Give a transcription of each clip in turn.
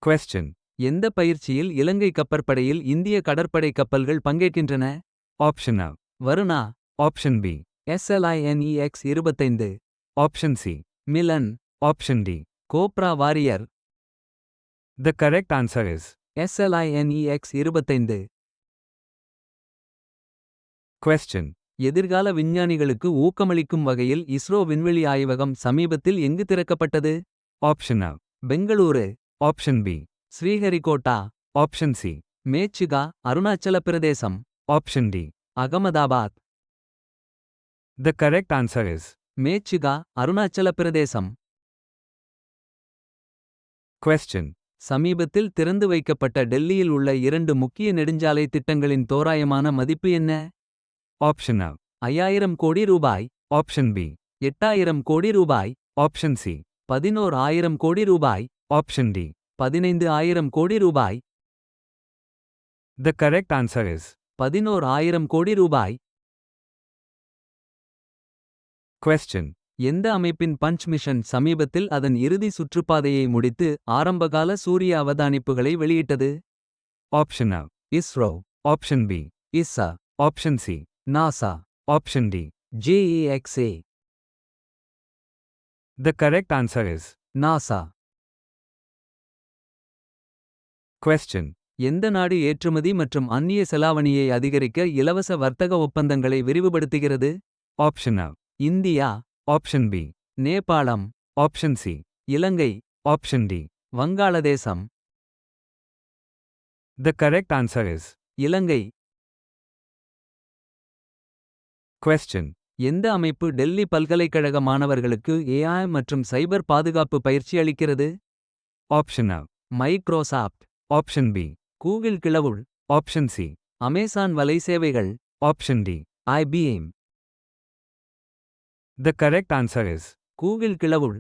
Question. எந்த பயிற்சியில் இலங்கை கப்பற்படையில் இந்திய கடற்படை கப்பல்கள் பங்கேற்கின்றன? Option A. Varuna. Option B. SLINEX 25. Option C. Milan. Option D. Cobra warrior. The correct answer is SLINEX 25. Question. எதிர்கால விஞ்ஞானிகளுக்கு ஊக்கமளிக்கும் வகையில் இஸ்ரோ விண்வெளி ஆய்வகம் சமீபத்தில் எங்கு திறக்கப்பட்டது? Option A. Bengaluru. Option B. Sriharikota. Option C. மேச்சுகா Arunachal Pradesh. Option D. Ahmedabad. The correct answer is மேச்சுகா Arunachal Pradesh. Question. சமீபத்தில் திறந்து வைக்கப்பட்ட டெல்லியில் உள்ள 2 முக்கிய நெடுஞ்சாலை திட்டங்களின் தோராயமான மதிப்பு என்ன? Option A. 5000 கோடி ரூபாய். Option B. 8000 கோடி ரூபாய். Option C. 11000 கோடி ரூபாய். Option D. 15000 கோடி ரூபாய். The correct answer is 11000 கோடி ரூபாய். Question. எந்த அமைப்பின் பஞ்ச் மிஷன் சமீபத்தில் அதன் இறுதி சுற்றுப்பாதையை முடித்து ஆரம்பகால சூரிய அவதானிப்புகளை வெளியிட்டது? Option A. ISRO. Option B. இஸ்ஸா. Option C. NASA. Option D. JEXA. The correct answer is NASA. Question. எந்த நாடு ஏற்றுமதி மற்றும் அந்நிய செலாவணியை அதிகரிக்க இலவச வர்த்தக ஒப்பந்தங்களை விரிவுபடுத்துகிறது? Option A. India. Option B. நேபாளம். Option C. இலங்கை. Option D. வங்காளதேசம். The correct answer is இலங்கை. Question. எந்த அமைப்பு டெல்லி பல்கலைக்கழக மாணவர்களுக்கு AI மற்றும் சைபர் பாதுகாப்பு பயிற்சி அளிக்கிறது? Option A. Microsoft. Option B. Google cloud. Option C. Amazon வலை சேவைகள். Option D. IBM. The correct answer is Google cloud.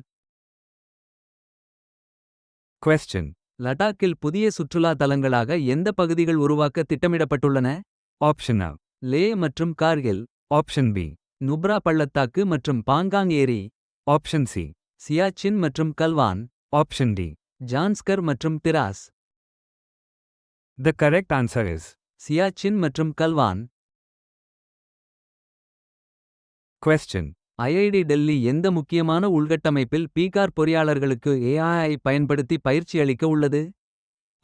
Question. லடாக்கில் புதிய சுற்றுலா தலங்களாக எந்த பகுதிகள் உருவாக்க திட்டமிடப்பட்டுள்ளன? Option A. லே மற்றும் கார்கில். Option B. நுப்ரா பள்ளத்தாக்கு மற்றும் பாங்காங் ஏரி. Option C. சியாச்சின் மற்றும் கல்வான். Option D. ஜான்ஸ்கர் மற்றும் Dras. The correct answer is Siachen மற்றும் கல்வான். Question. IIT டெல்லி எந்த முக்கியமான உள்கட்டமைப்பில் பீகார் பொறியாளர்களுக்கு AI பயன்படுத்தி பயிற்சி அளிக்க உள்ளது?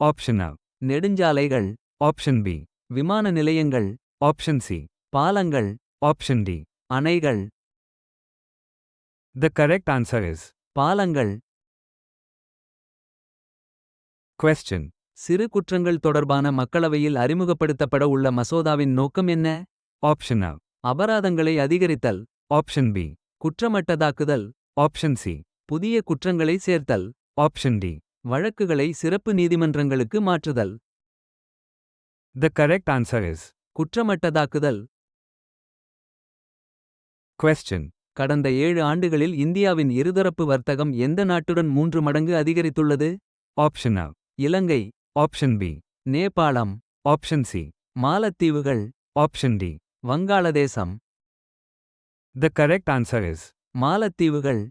Option A. நெடுஞ்சாலைகள். Option B. விமான நிலையங்கள். Option C. பாலங்கள். Option D. அணைகள். The correct answer is பாலங்கள். Question. சிறு குற்றங்கள் தொடர்பான மக்களவையில் அறிமுகப்படுத்தப்பட உள்ள மசோதாவின் நோக்கம் என்ன? Option A. அபராதங்களை அதிகரித்தல். Option B. குற்றமட்டதாக்குதல். Option C. புதிய குற்றங்களை சேர்த்தல். Option D. வழக்குகளை சிறப்பு நீதிமன்றங்களுக்கு மாற்றுதல். The correct answer is குற்றமட்டதாக்குதல். Question. கடந்த 7 ஆண்டுகளில் இந்தியாவின் இருதரப்பு வர்த்தகம் எந்த நாட்டுடன் 3 மடங்கு அதிகரித்துள்ளது? Option A. Ilangai. Option B. நேபாளம். Option C. மாலத்தீவுகள். Option D. வங்காளதேசம். The correct answer is மாலத்தீவுகள்.